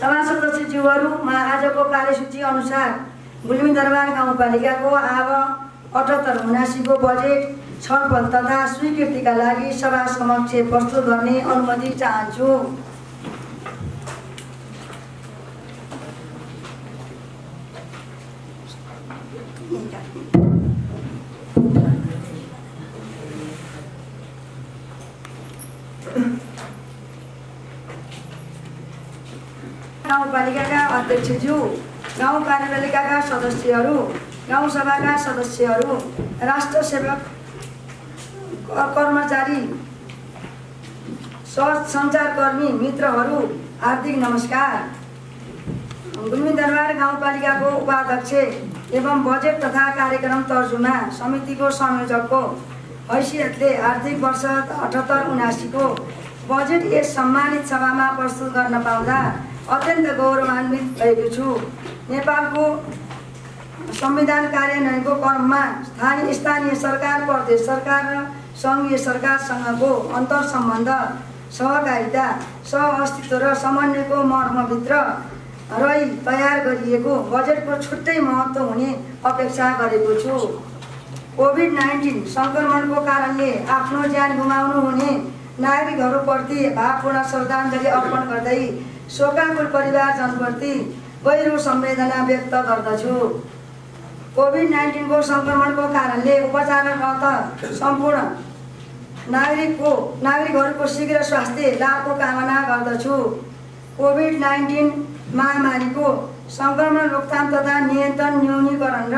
सभासदज्यूहरूमा आजको कार्यसूची अनुसार गुल्मी दरबार गाउँपालिकाको आव 78-79 को बजेट छलफल तथा स्वीकृतिका लागि सभा समक्ष प्रस्तुत गर्ने अनुमति चाहन्छु। गाउँपालिकाका अध्यक्षज्यू, गाउँ कार्यपालिकाका सदस्यहरू, गाउँ सभाका सदस्यहरू, राष्ट्र सेवक कर्मचारी, सञ्चारकर्मी मित्रहरू, हार्दिक नमस्कार। गुल्मी दरबार गाउँपालिकाको उपाध्यक्ष एवं बजेट तथा कार्यक्रम तर्जुमा समितिको संयोजकको हैसियतले आर्थिक वर्ष 78-79 को बजेट यस सम्मानित सभामा प्रस्तुत गर्न पाउँदा अत्यन्त गौरवान्वित भएको छु। नेपालको संविधान कार्यान्वयनको क्रममा स्थानीय सरकार, प्रदेश सरकार र सङ्घीय सरकारसँगको अन्तर सम्बन्ध, सहकारिता, सहअस्तित्व र समन्वयको मर्मभित्र रही तयार गरिएको बजेटको छुट्टै महत्त्व हुने अपेक्षा गरेको छु। कोभिड-19 सङ्क्रमणको कारणले आफ्नो ज्यान गुमाउनु हुने नागरिकहरूप्रति भावपूर्ण श्रद्धाञ्जली अर्पण गर्दै शोकाकुल परिवारजनप्रति गहिरो संवेदना व्यक्त गर्दछु। कोभिड-19 को सङ्क्रमणको कारणले उपचाररत सम्पूर्ण नागरिकहरूको शीघ्र स्वास्थ्य लाभको कामना गर्दछु। कोभिड-19 महामारीको सङ्क्रमण रोकथाम तथा नियन्त्रण, न्यूनीकरण र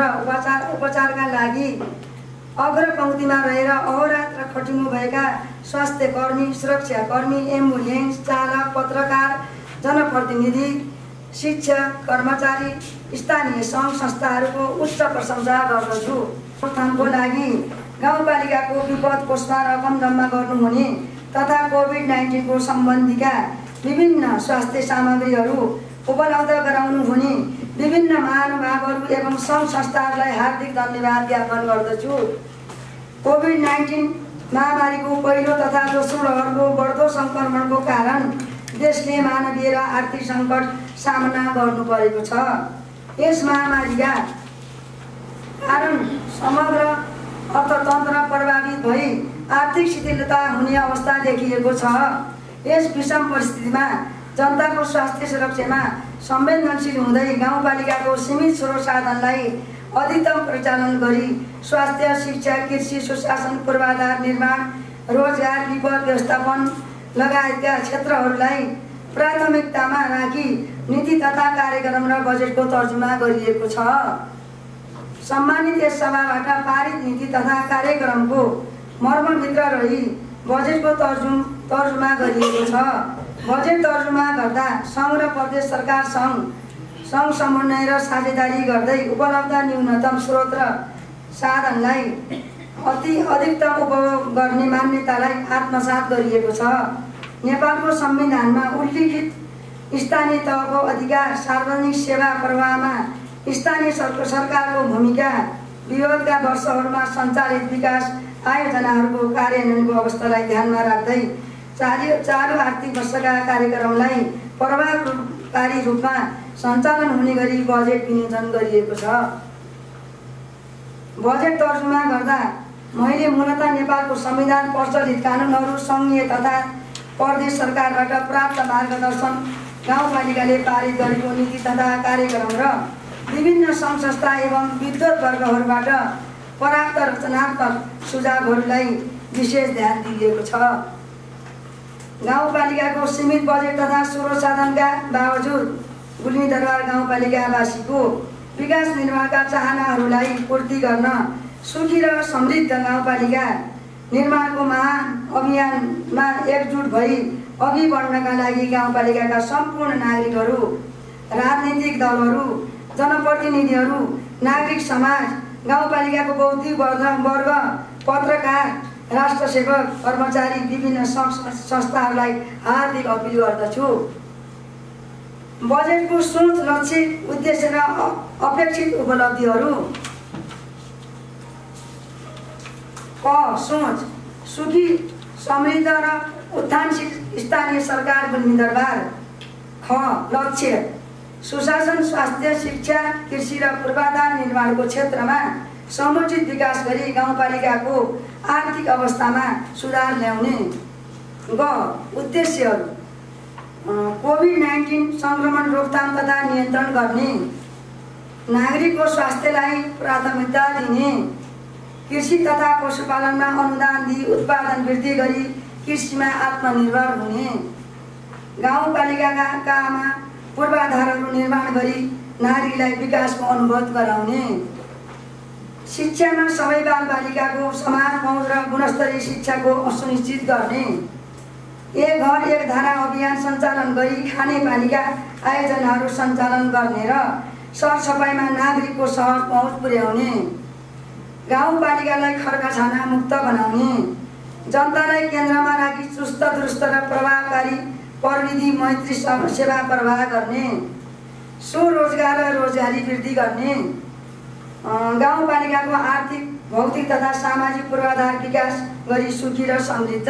उपचारका लागि अग्रपङ्क्तिमा रहेर अहोरात्र खटिनुभएका स्वास्थ्यकर्मी, सुरक्षाकर्मी, एम्बुलेन्स चालक, पत्रकार, जनप्रतिनिधि, शिक्षक, कर्मचारी, स्थानीय सङ्घ संस्थाहरूको उच्च प्रशंसा गर्दछु। रोकथामको लागि गाउँपालिकाको विपद कोषमा रकम जम्मा गर्नुहुने तथा कोभिड-19 को सम्बन्धीका विभिन्न स्वास्थ्य सामग्रीहरू उपलब्ध गराउनु हुने विभिन्न महानुभावहरू एवं सङ्घ संस्थाहरूलाई हार्दिक धन्यवाद ज्ञापन गर्दछु। कोभिड-19 महामारीको पहिलो तथा दोस्रो लहरको बढ्दो सङ्क्रमणको कारण देशले मानवीय र आर्थिक सङ्कट सामना गर्नु परेको छ। यस महामारीका कारण समग्र अर्थतन्त्र प्रभावित भई आर्थिक शिथिलता हुने अवस्था देखिएको छ। यस विषम परिस्थितिमा जनताको स्वास्थ्य सुरक्षामा संवेदनशील हुँदै गाउँपालिकाको सीमित स्रोत साधनलाई अधिकतम परिचालन गरी स्वास्थ्य, शिक्षा, कृषि, सुशासन, पूर्वाधार निर्माण, रोजगार, विपद व्यवस्थापन लगायतका क्षेत्रहरूलाई प्राथमिकतामा राखी नीति तथा कार्यक्रम र बजेटको तर्जुमा गरिएको छ। सम्मानित यस सभाबाट पारित नीति तथा कार्यक्रमको मर्मभित्र रही बजेटको तर्जुमा गरिएको छ। बजेट तर्जुमा गर्दा सङ्घ र प्रदेश सरकार सङ्घ समन्वय र साझेदारी गर्दै उपलब्ध न्यूनतम स्रोत र साधनलाई अधिकतम उपभोग गर्ने मान्यतालाई आत्मसात गरिएको छ। नेपालको संविधानमा उल्लिखित स्थानीय तहको अधिकार, सार्वजनिक सेवा प्रवाहमा स्थानीय सरकारको भूमिका, विगतका वर्षहरूमा सञ्चालित विकास आयोजनाहरूको कार्यान्वयनको अवस्थालाई ध्यानमा राख्दै चालु आर्थिक वर्षका कार्यक्रमलाई प्रभावकारी रूपमा सञ्चालन हुने गरी बजेट विनियोजन गरिएको छ। बजेट तर्जुमा गर्दा मैले मूलतः नेपालको संविधान, प्रचलित कानुनहरू, सङ्घीय तथा प्रदेश सरकारबाट प्राप्त मार्गदर्शन, गाउँपालिकाले पारित गरेको नीति तथा कार्यक्रम र विभिन्न सङ्घ संस्था एवं विद्वत वर्गहरूबाट प्राप्त रचनात्मक सुझावहरूलाई विशेष ध्यान दिइएको छ। गाउँपालिकाको सीमित बजेट तथा स्रोत साधनका बावजुद गुल्मीदरबार गाउँपालिकावासीको विकास निर्माणका चाहनाहरूलाई पूर्ति गर्न सुखी र समृद्ध गाउँपालिका निर्माणको महाअभियानमा एकजुट भई अघि बढ्नका लागि गाउँपालिकाका सम्पूर्ण नागरिकहरू, राजनीतिक दलहरू, जनप्रतिनिधिहरू, नागरिक समाज, गाउँपालिकाको बौद्धिक वर्ग, पत्रकार, राष्ट्र सेवक, कर्मचारी, विभिन्न संस्थाहरूलाई हार्दिक अपील गर्दछु। बजेटको सोच, लक्ष्य, उद्देश्य र अपेक्षित उपलब्धिहरू। क सोच, सुखी, समृद्ध र उत्थानशील स्थानीय सरकार गुल्मीदरबार। ख लक्ष्य, सुशासन, स्वास्थ्य, शिक्षा, कृषि र पूर्वाधार निर्माणको क्षेत्रमा समुचित विकास गरी गाउँपालिकाको आर्थिक अवस्थामा सुधार ल्याउने। ग उद्देश्यहरू, कोभिड-19 सङ्क्रमण रोकथाम तथा नियन्त्रण गर्ने, नागरिकको स्वास्थ्यलाई प्राथमिकता दिने, कृषि तथा पशुपालनमा अनुदान दिई उत्पादन वृद्धि गरी कृषिमा आत्मनिर्भर हुने, गाउँपालिकामा पूर्वाधारहरू निर्माण गरी नागरिकलाई विकासको अनुभव गराउने, शिक्षामा सबै बालबालिकाको समान पहुँच र गुणस्तरीय शिक्षाको सुनिश्चित गर्ने, एक घर एक धारा अभियान सञ्चालन गरी खानेपानीका आयोजनाहरू सञ्चालन गर्ने र सरसफाइमा नागरिकको सहज पहुँच पुर्याउने, गाउँपालिकालाई खर्काछाना मुक्त बनाउने, जनतालाई केन्द्रमा राखी चुस्त दुरुस्त र प्रभावकारी प्रविधि मैत्री सेवा प्रवाह गर्ने, स्वरोजगार र रोजगारी वृद्धि गर्ने, गाउँपालिकाको आर्थिक, भौतिक तथा सामाजिक पूर्वाधार विकास गरी सुखी र समृद्ध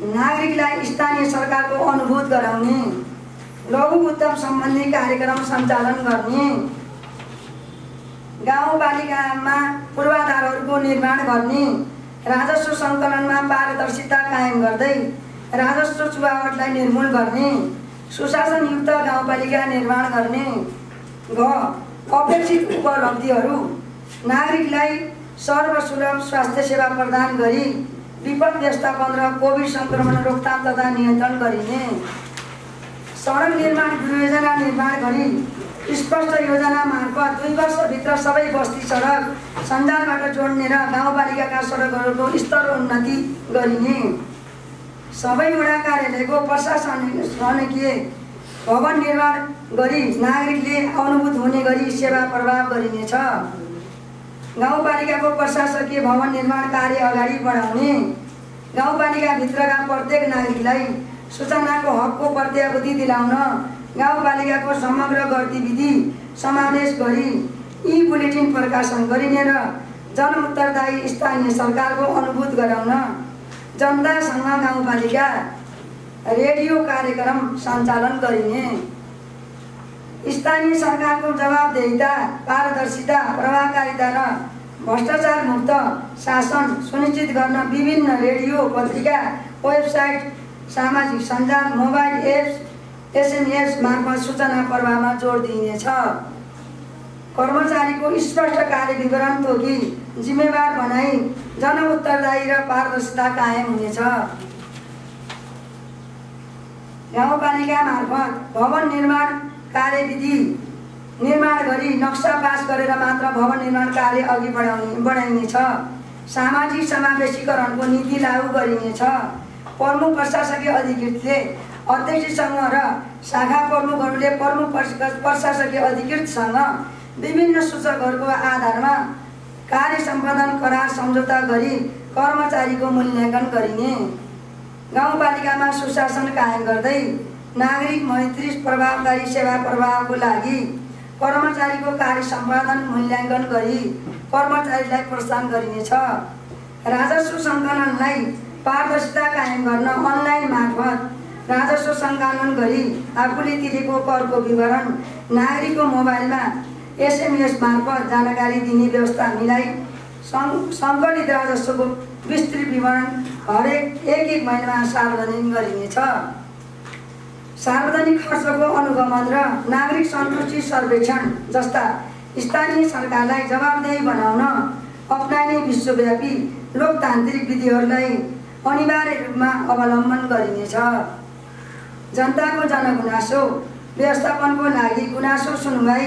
नागरिकलाई स्थानीय सरकारको अनुभूत गराउने, लघु उद्यम सम्बन्धी कार्यक्रम सञ्चालन गर्ने, गाउँपालिकामा पूर्वाधारहरूको निर्माण गर्ने, राजस्व सङ्कलनमा पारदर्शिता कायम गर्दै राजस्व चुहावटलाई निर्मूल गर्ने, सुशासनयुक्त गाउँपालिका निर्माण गर्ने। ग अपेक्षित उपलब्धिहरू, नागरिकलाई सर्वसुलभ स्वास्थ्य सेवा प्रदान गरी विपद व्यवस्थापन र कोभिड सङ्क्रमण रोकथाम तथा नियन्त्रण गरिने, सडक निर्माण योजना निर्माण गरी स्पष्ट योजना मार्फत 2 वर्षभित्र सबै बस्ती सडक सञ्जालबाट जोड्ने र गाउँपालिकाका सडकहरूको स्तरोन्नति गरिने, सबै वडा कार्यालयको प्रशासनिक भवन निर्माण गरी नागरिकले अनुभूत हुने गरी सेवा प्रवाह गरिनेछ, गाउँपालिकाको प्रशासकीय भवन निर्माण कार्य अगाडि बढाउने, गाउँपालिकाभित्रका प्रत्येक नागरिकलाई सूचनाको हकको प्रत्याभूति दिलाउन गाउँपालिकाको समग्र गतिविधि समावेश गरी ई बुलेटिन प्रकाशन गरिने र जनउत्तरदायी स्थानीय सरकारको अनुभूत गराउन जनतासँग गाउँपालिका रेडियो कार्यक्रम सञ्चालन गरिने, स्थानीय सरकारको जवाबदेहिता, पारदर्शिता, प्रभावकारिता र भ्रष्टाचार मुक्त शासन सुनिश्चित गर्न विभिन्न रेडियो, पत्रिका, वेबसाइट, सामाजिक सञ्जाल, मोबाइल एप्स, SMS मार्फत सूचना प्रवाहमा जोड दिइनेछ। कर्मचारीको स्पष्ट कार्य विवरण तोकी जिम्मेवार बनाई जनउत्तरदायी र पारदर्शिता कायम हुनेछ। गाउँपालिका मार्फत भवन निर्माण कार्यविधि निर्माण गरी नक्सा पास गरेर मात्र भवन निर्माण कार्य अघि बढाइनेछ। सामाजिक समावेशीकरणको नीति लागू गरिनेछ। प्रमुख प्रशासकीय अधिकृतले अध्यक्षसँग र शाखा प्रमुखहरूले प्रमुख प्रशासकीय अधिकृतसँग विभिन्न सूचकहरूको आधारमा कार्य सम्पादन करार सम्झौता गरी कर्मचारीको मूल्याङ्कन गरिने, गाउँपालिकामा सुशासन कायम गर्दै नागरिक मैत्री प्रभावकारी सेवा प्रवाहको लागि कर्मचारीको कार्य सम्पादन मूल्याङ्कन गरी कर्मचारीलाई प्रोत्साहन गरिनेछ। राजस्व सङ्कलनलाई पारदर्शिता कायम गर्न अनलाइन मार्फत राजस्व सङ्कलन गरी आफूले तिरेको करको विवरण नागरिकको मोबाइलमा SMS मार्फत जानकारी दिने व्यवस्था मिलाई सङ्कलित राजस्वको विस्तृत विवरण हरेक एक महिनामा सार्वजनिक गरिनेछ। सार्वजनिक खर्चको अनुगमन र नागरिक सन्तुष्टि सर्वेक्षण जस्ता स्थानीय सरकारलाई जवाबदेही बनाउन अपनाइने विश्वव्यापी लोकतान्त्रिक विधिहरूलाई अनिवार्य रूपमा अवलम्बन गरिनेछ। जनताको जनगुनासो व्यवस्थापनको लागि गुनासो सुनवाई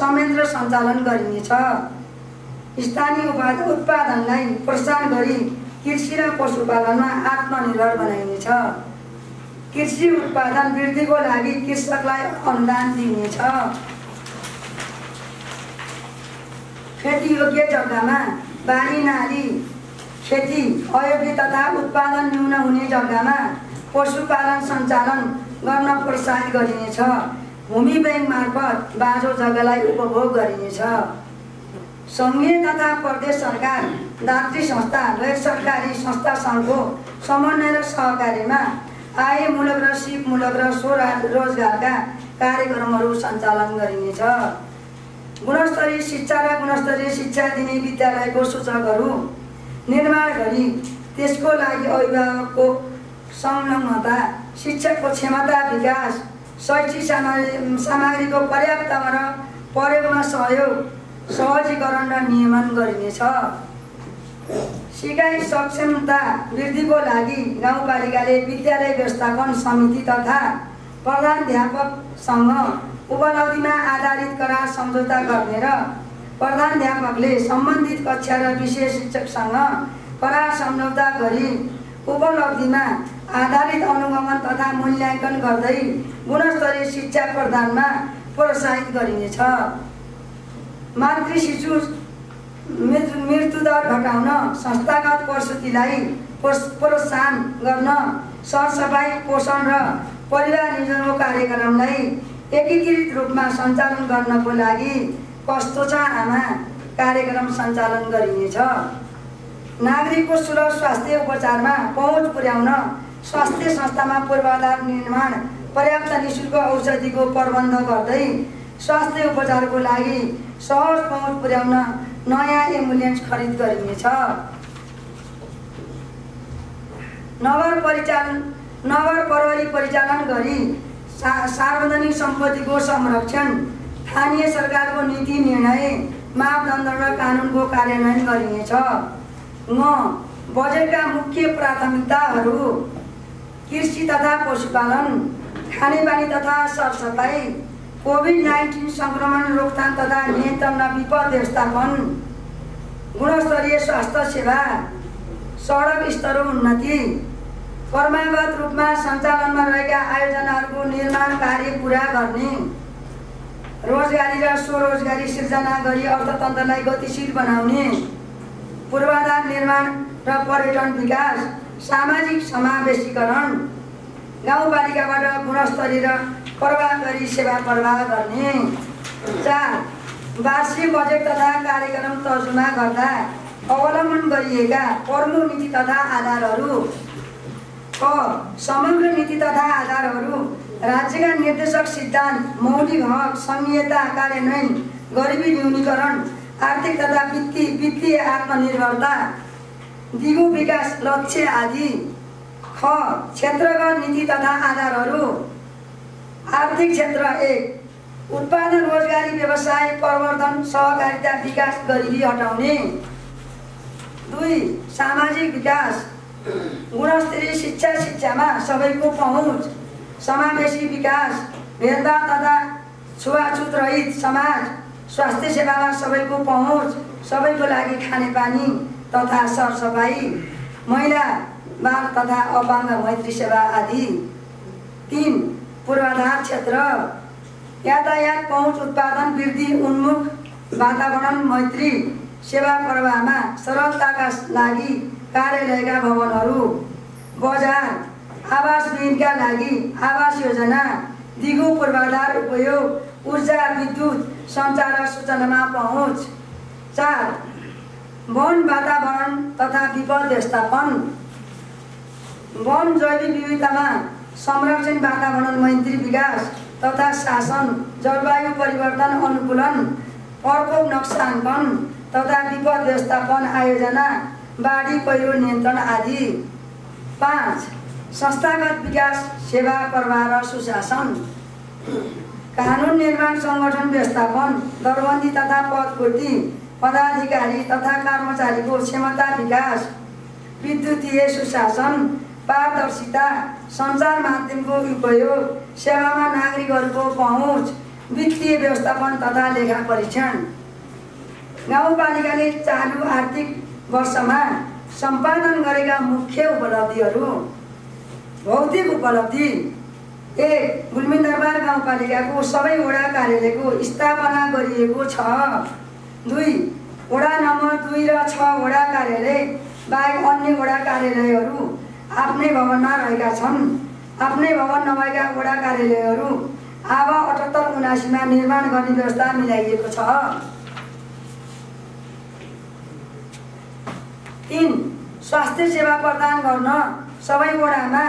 संयन्त्र सञ्चालन गरिनेछ। स्थानीय उत्पादनलाई प्रोत्साहन गरी कृषि र पशुपालनमा आत्मनिर्भर बनाइनेछ। कृषि उत्पादन वृद्धिको लागि कृषकलाई अनुदान दिइनेछ। खेतीयोग्य जग्गामा बारी नाली खेती अयोग्य तथा उत्पादन न्यून हुने जग्गामा पशुपालन सञ्चालन गर्न प्रोत्साहित गरिनेछ। भूमि बैंक मार्फत बाँझो जग्गालाई उपभोग गरिनेछ। सङ्घीय तथा प्रदेश सरकार दात्री संस्था गैर सरकारी संस्था सङ्घको समन्वय र सहकार्यमा आयमूलक र सिपमूलक र स्वरोजगारका कार्यक्रमहरू सञ्चालन गरिनेछ। गुणस्तरीय शिक्षा र गुणस्तरीय शिक्षा दिने विद्यालयको सूचकहरू निर्माण गरी त्यसको लागि अभिभावकको संलग्नता, शिक्षकको क्षमता विकास, शैक्षिक सामग्रीको पर्याप्त र प्रयोगमा सहजीकरण र नियमन गरिनेछ। सिकाइ सक्षमता वृद्धिको लागि गाउँपालिकाले विद्यालय व्यवस्थापन समिति तथा प्रधानाध्यापकसँग उपलब्धिमा आधारित करार सम्झौता गर्ने र प्रधानाध्यापकले सम्बन्धित कक्षा र विषय शिक्षकसँग करार सम्झौता गरी उपलब्धिमा आधारित अनुगमन तथा मूल्याङ्कन गर्दै गुणस्तरीय शिक्षा प्रदानमा प्रोत्साहित गरिनेछ। मातृ शिशु मृत्युदर घटाउन संस्थागत प्रसुतिलाई प्रोत्साहन गर्न सरसफाइ, पोषण र परिवार नियोजनको कार्यक्रमलाई एकीकृत रूपमा सञ्चालन गर्नको लागि कस्तो छ आमा कार्यक्रम सञ्चालन गरिनेछ। नागरिकको सुलभ स्वास्थ्य उपचारमा पहुँच पुर्याउन स्वास्थ्य संस्थामा पूर्वाधार निर्माण, पर्याप्त निःशुल्क औषधिको प्रबन्ध गर्दै स्वास्थ्य उपचारको लागि सहज पहुँच पुर्याउन नयाँ एम्बुलेन्स खरिद गरिनेछ। नगर प्रहरी परिचालन गरी सार्वजनिक सम्पत्तिको संरक्षण, स्थानीय सरकारको नीति निर्णय, मापदण्ड र कानुनको कार्यान्वयन गरिनेछ। बजेटका मुख्य प्राथमिकताहरू कृषि तथा पशुपालन, खानेपानी तथा सरसफाइ, कोभिड-19 सङ्क्रमण रोकथाम तथा नियन्त्रण र विपद व्यवस्थापन, गुणस्तरीय स्वास्थ्य सेवा, सडक स्तरोन्नति, क्रमागत रूपमा सञ्चालनमा रहेका आयोजनाहरूको निर्माण कार्य पुरा गर्ने, रोजगारी र स्वरोजगारी सिर्जना गरी अर्थतन्त्रलाई गतिशील बनाउने, पूर्वाधार निर्माण र पर्यटन विकास, सामाजिक समावेशीकरण, गाउँपालिकाबाट गुणस्तरीय र प्रभावकारी सेवा प्रवाह गर्ने। 4. वार्षिक बजेट तथा कार्यक्रम तर्जुमा गर्दा अवलम्बन गरिएका प्रमुख नीति तथा आधारहरू। समग्र नीति तथा आधारहरू राज्यका निर्देशक सिद्धान्त, मौलिक हक, संहिता कार्यान्वयन, गरिबी न्यूनीकरण, आर्थिक तथा वित्तीय आत्मनिर्भरता, दिगो विकास लक्ष्य आदि। क्षेत्रगत नीति तथा आधारहरू। आर्थिक क्षेत्र 1. उत्पादन, रोजगारी, व्यवसाय प्रवर्धन, सहकारिता, विकास, गरिबी हटाउने। 2. सामाजिक विकास, गुणस्तरीय शिक्षामा सबैको पहुँच, समावेशी विकास, भेदभाव तथा छुवाछुत रहित समाज, स्वास्थ्य सेवामा सबैको पहुँच, सबैको लागि खानेपानी तथा सरसफाइ, महिला, बाल तथा अपाङ्ग मैत्री सेवा आदि। 3. पूर्वाधार क्षेत्र, यातायात पहुँच, उत्पादन वृद्धि उन्मुख, वातावरण मैत्री, सेवा प्रवाहमा सरलताका लागि कार्यालयका भवनहरू, बजार, आवासविहीनका लागि आवास योजना, दिगो पूर्वाधार उपयोग, ऊर्जा, विद्युत, सञ्चार र सूचनामा पहुँच। 4 वन वातावरण तथा विपद व्यवस्थापन, वन जैविक विविधतामा संरक्षण, वातावरण मैत्री विकास तथा शासन, जलवायु परिवर्तन अनुकूलन, प्रकोप नक्साङ्कन तथा विपद व्यवस्थापन आयोजना, बाढी पहिरो नियन्त्रण आदि। 5 संस्थागत विकास, सेवा प्रवाह र सुशासन, कानुन निर्माण, सङ्गठन व्यवस्थापन, दरबन्दी तथा पदपूर्ति, पदाधिकारी तथा कर्मचारीको क्षमता विकास, विद्युतीय सुशासन, पारदर्शिता, सञ्चार माध्यमको उपयोग, सेवामा नागरिकहरूको पहुँच, वित्तीय व्यवस्थापन तथा लेखा परीक्षण। गाउँपालिकाले चालु आर्थिक वर्षमा सम्पादन गरेका मुख्य उपलब्धिहरू। भौतिक उपलब्धि: 1 गुल्मी दरबार गाउँपालिकाको सबै वडा कार्यालयको स्थापना गरिएको छ। 2 वडा नम्बर 2 र 6 वडा कार्यालय बाहेक अन्य वडा कार्यालयहरू आफ्नै भवनमा रहेका छन्। आफ्नै भवन नभएका वडा कार्यालयहरू आव 78-79 मा निर्माण गर्ने व्यवस्था मिलाइएको छ। 3 स्वास्थ्य सेवा प्रदान गर्न सबै वडामा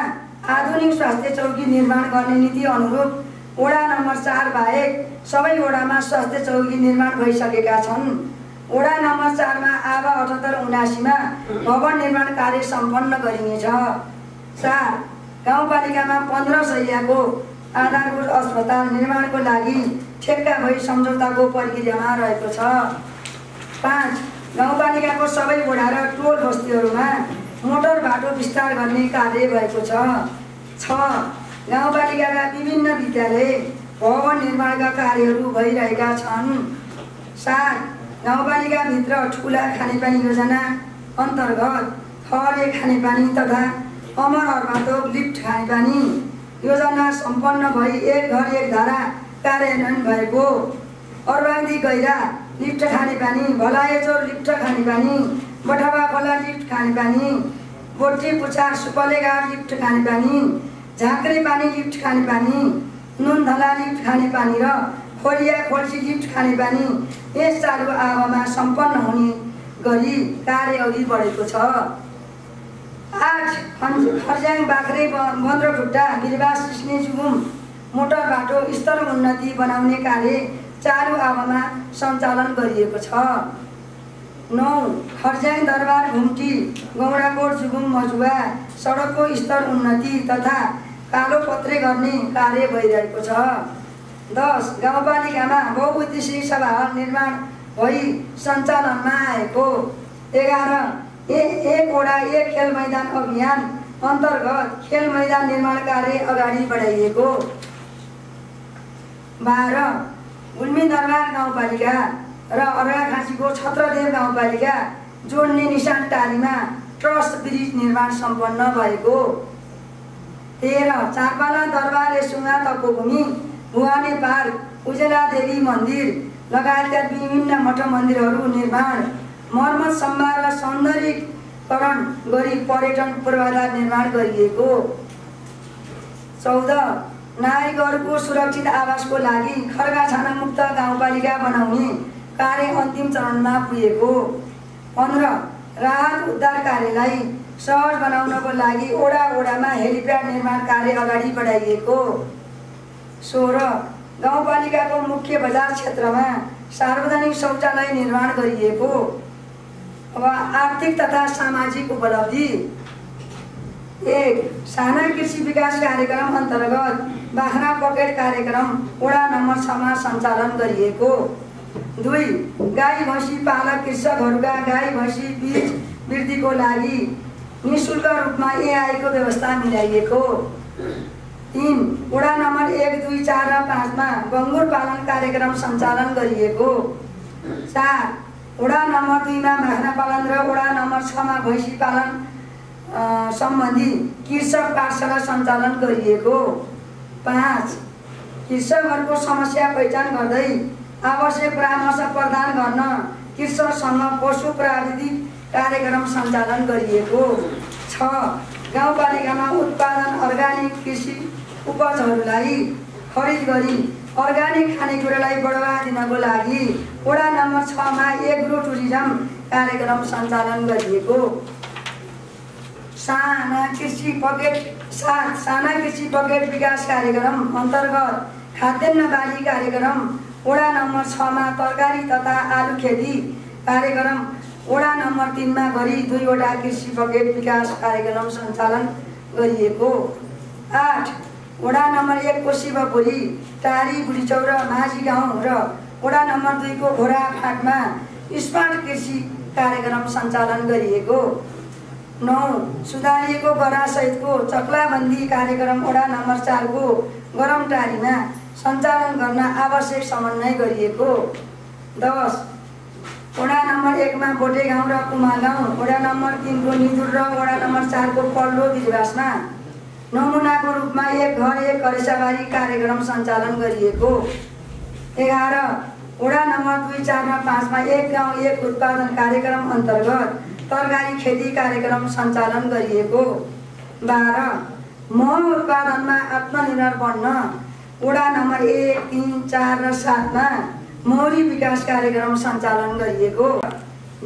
आधुनिक स्वास्थ्य चौकी निर्माण गर्ने नीति अनुरूप वडा नम्बर 4 बाहेक सबै वडामा स्वास्थ्य चौकी निर्माण भइसकेका छन्। वडा नम्बर 4 मा आव 78-79 मा भवन निर्माण कार्य सम्पन्न गरिनेछ। 4 गाउँपालिकामा 15 शैय्याको आधारभूत अस्पताल निर्माणको लागि ठेक्का भई सम्झौताको प्रक्रियामा रहेको छ। 5 गाउँपालिकाको सबै वडा र टोल बस्तीहरूमा मोटर बाटो विस्तार गर्ने कार्य भएको छ। 6 गाउँपालिकाका विभिन्न विद्यालय भवन निर्माणका कार्यहरू भइरहेका छन्। 7 गाउँपालिकाभित्र ठुला खानेपानी योजना अन्तर्गत खरे खानेपानी तथा अमर अर्बातोक लिफ्ट खानेपानी योजना सम्पन्न भई एक घर एक धारा कार्यान्वयन भएको। अर्बादी गैरा लिफ्ट खानेपानी, भलायचोर लिफ्ट खानेपानी, बठवा खोला लिफ्ट खानेपानी, बोटी पुछार सुपलेघाट लिफ्ट खानेपानी, झाँक्रे पानी लिफ्ट खानेपानी, नुनधला लिफ्ट खानेपानी र खोलिया खोल्सी लिफ्ट खानेपानी यस चालु आवमा सम्पन्न हुने गरी कार्य अघि बढेको छ। 8 खर्ज्याङ बाख्रे बन्द्रखुट्टा बिरबास सिस्ने जुगुम मोटर बाटो स्तर उन्नति बनाउने कार्य चालु आवमा सञ्चालन गरिएको छ। 9 खर्ज्याङ दरबार घुम्टी गौडाकोट जुगुम मजुवा सडकको स्तर उन्नति तथा कालो पत्रे गर्ने कार्य भइरहेको छ। 10 गाउँपालिकामा बहुउद्देश्यीय सभाहल निर्माण भई सञ्चालनमा आएको। 11 एक वडा एक खेल मैदान अभियान अन्तर्गत खेल मैदान निर्माण कार्य अगाडि बढाइएको। 12 गुल्मी दरबार गाउँपालिका र अर्घाखाँचीको छत्रदेव गाउँपालिका जोड्ने निशान टारीमा ट्रस्ट ब्रिज निर्माण सम्पन्न भएको। 13 चारपाला दरबार रेसुङ्गा तपोभूमि भुवानी पार्क उजेला देवी मन्दिर लगायतका विभिन्न मठ मन्दिरहरू निर्माण मर्मत सम्भार र सौन्दर्यीकरण गरी पर्यटन पूर्वाधार निर्माण गरिएको। 14 नागरिकहरूको सुरक्षित आवासको लागि खड्गा छाना मुक्त गाउँपालिका बनाउने कार्य अन्तिम चरणमा पुगेको। 15 राहत उद्धार कार्यलाई सहज बनाउनको लागि वडा वडामा हेलिप्याड निर्माण कार्य अगाडि बढाइएको। 16 गाउँपालिकाको मुख्य बजार क्षेत्रमा सार्वजनिक शौचालय निर्माण गरिएको। अब आर्थिक तथा सामाजिक उपलब्धि। 1 साना कृषि विकास कार्यक्रम अन्तर्गत बाख्रा पकेट कार्यक्रम वडा नम्बर 6 मा सञ्चालन गरिएको। 2 गाई भैँसी पालक कृषकहरूका गाई भैँसी बीज वृद्धिको लागि निःशुल्क रूपमा एआईको व्यवस्था मिलाइएको। 3 वडा नम्बर 1, 2, 4 र 5 मा गङ्गुर पालन कार्यक्रम सञ्चालन गरिएको। 4 वडा नम्बर 2 मा बाख्रा पालन र वडा नम्बर 6 मा भैँसी पालन सम्बन्धी कृषक पाठशाला सञ्चालन गरिएको। 5 कृषकहरूको समस्या पहिचान गर्दै आवश्यक परामर्श प्रदान गर्न कृषकसँग पशु प्राविधिक कार्यक्रम सञ्चालन गरिएको। 6 गाउँपालिकामा उत्पादन अर्गानिक कृषि उपजहरूलाई खरिद गरी अर्गानिक खानेकुरालाई बढावा दिनको लागि वडा नम्बर 6 मा एग्रो टुरिज्म कार्यक्रम सञ्चालन गरिएको। साना कृषि पकेट विकास कार्यक्रम अन्तर्गत खाद्यान्न बाली कार्यक्रम वडा नम्बर 6 मा तरकारी तथा आलु खेती कार्यक्रम वडा नम्बर 3 मा गरी 2 वटा कृषि पकेट विकास कार्यक्रम सञ्चालन गरिएको। 8 वडा नम्बर 1 को शिवपुरी टारी बुढीचौर माझी गाउँ र वडा नम्बर 2 को घोराफाटमा स्मार्ट कृषि कार्यक्रम सञ्चालन गरिएको। 9 सुधारिएको गरासहितको चक्लाबन्दी कार्यक्रम वडा नम्बर 4 को गरमटारीमा सञ्चालन गर्न आवश्यक समन्वय गरिएको। 10 वडा नम्बर 1 मा बोटे गाउँ र कुमा गाउँ, वडा नम्बर 3 को निदुर र वडा नम्बर 4 को पल्लो बिजबासमा नमुनाको रूपमा एक घर एक करेसाबारी कार्यक्रम सञ्चालन गरिएको। 11 वडा नम्बर 2, 4 र 5 मा एक गाउँ एक उत्पादन कार्यक्रम अन्तर्गत तरकारी खेती कार्यक्रम सञ्चालन गरिएको। 12 मह उत्पादनमा आत्मनिर्भर बन्न वडा नम्बर 1, 3, 4 र 7 मा मौरी विकास कार्यक्रम सञ्चालन गरिएको।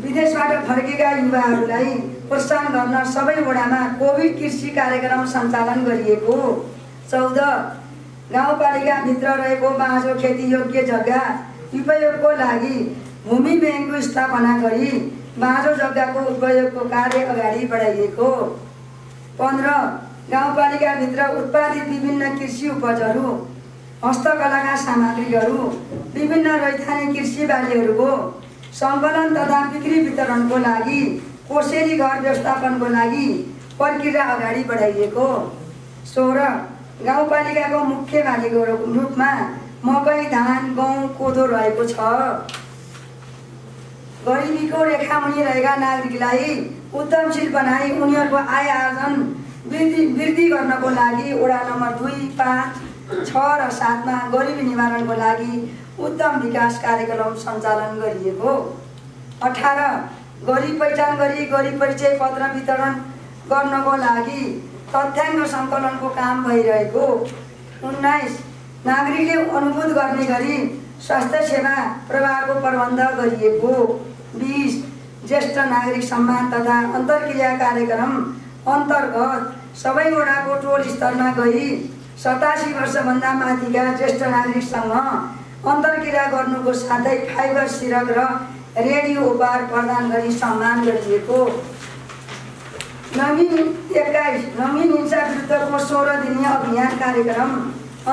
विदेशबाट फर्केका युवाहरूलाई प्रोत्साहन गर्न सबै वडामा कोभिड कृषि कार्यक्रम सञ्चालन गरिएको। 14 गाउँपालिकाभित्र रहेको बाँझो खेतीयोग्य जग्गा उपयोगको लागि भूमि ब्याङ्कको स्थापना गरी बाँझो जग्गाको उपयोगको कार्य अगाडि बढाइएको। 15 गाउँपालिकाभित्र उत्पादित विभिन्न कृषि उपजहरू, हस्तकलाका सामग्रीहरू, विभिन्न रैथाने कृषि बालीहरूको सङ्कलन तथा बिक्री वितरणको लागि कोसेली घर व्यवस्थापनको लागि प्रक्रिया अगाडि बढाइएको। 16 गाउँपालिकाको मुख्य बालीको रूपमा मकै, धान, गहुँ, कोदो रहेको छ। गरिबीको रेखामुनि रहेका नागरिकलाई उद्यमशील बनाई उनीहरूको आय आर्जन वृद्धि गर्नको लागि वडा नम्बर 2, 5, 6 र 7 मा गरिबी निवारणको लागि उद्यम विकास कार्यक्रम सञ्चालन गरिएको। 18 गरिब पहिचान गरी गरिब परिचय पत्र वितरण गर्नको लागि तथ्याङ्क सङ्कलनको काम भइरहेको। 19 नागरिकले अनुभूत गर्ने गरी स्वास्थ्य सेवा प्रवाहको प्रबन्ध गरिएको। 20 ज्येष्ठ नागरिक सम्मान तथा अन्तर्क्रिया कार्यक्रम अन्तर्गत सबै वडाको टोल स्तरमा गई 87 वर्षभन्दा माथिका ज्येष्ठ नागरिकसँग अन्तर्क्रिया गर्नुको साथै फाइबर सिरक र रेडियो उपहार प्रदान गरी सम्मान गरिएको। रङ्गीन 21 रङ्गीन हिंसा विरुद्धको 16 दिनीय अभियान कार्यक्रम